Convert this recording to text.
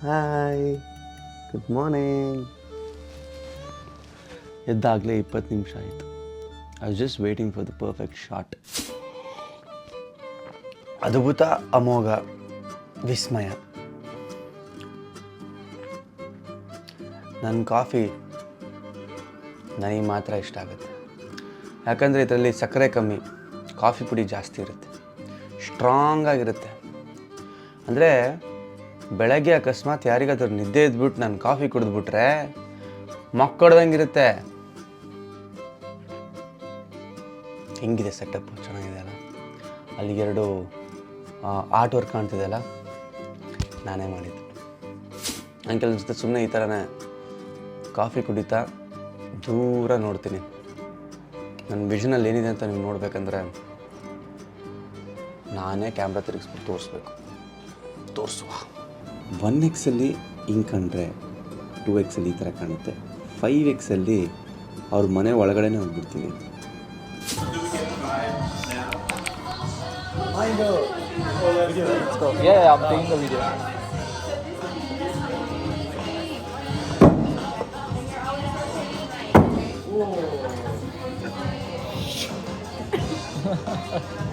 Hi, good morning. ಎದ್ದಾಗಲೇ 20 ನಿಮಿಷ ಆಯಿತು. I was just waiting for the perfect shot. ಅದ್ಭುತ, ಅಮೋಘ, ವಿಸ್ಮಯ. ನನ್ನ ಕಾಫಿ ನನಗೆ ಮಾತ್ರ ಇಷ್ಟ ಆಗುತ್ತೆ. ಯಾಕಂದರೆ ಇದರಲ್ಲಿ ಸಕ್ಕರೆ ಕಮ್ಮಿ, ಕಾಫಿ ಪುಡಿ ಜಾಸ್ತಿ ಇರುತ್ತೆ, ಸ್ಟ್ರಾಂಗ್ ಆಗಿರುತ್ತೆ. ಅಂದರೆ ಬೆಳಗ್ಗೆ ಅಕಸ್ಮಾತ್ ಯಾರಿಗಾದ್ರೂ ನಿದ್ದೆ ಇದ್ಬಿಟ್ಟು ನಾನು ಕಾಫಿ ಕುಡಿದ್ಬಿಟ್ರೆ ಮಕ್ಕಳ್ದಂಗಿರುತ್ತೆ. ಹೆಂಗಿದೆ ಸೆಟಪ್, ಚೆನ್ನಾಗಿದೆ ಅಲ್ಲ? ಅಲ್ಲಿಗೆ 2 ಆರ್ಟ್ ವರ್ಕ್ ಕಾಣ್ತಿದೆ ಅಲ್ಲ, ನಾನೇ ಮಾಡಿದ್ದು. ನನ್ನ ಕೆಲಸ ಜೊತೆ ಸುಮ್ಮನೆ ಈ ಥರನೇ ಕಾಫಿ ಕುಡಿತಾ ದೂರ ನೋಡ್ತೀನಿ. ನನ್ನ ವಿಷನಲ್ಲಿ ಏನಿದೆ ಅಂತ ನೀವು ನೋಡ್ಬೇಕಂದ್ರೆ ನಾನೇ ಕ್ಯಾಮ್ರಾ ತಿರುಗಿಸ್ಬಿಟ್ಟು ತೋರಿಸುವ. 1x ಹಿಂಗೆ ಕಂಡ್ರೆ 2x ಈ ಥರ ಕಾಣುತ್ತೆ. 5x ಅವ್ರ ಮನೆ ಒಳಗಡೆನೇ ಹೋಗ್ಬಿಡ್ತೀವಿ. Let's go. Yeah, I'm taking the video. Oh.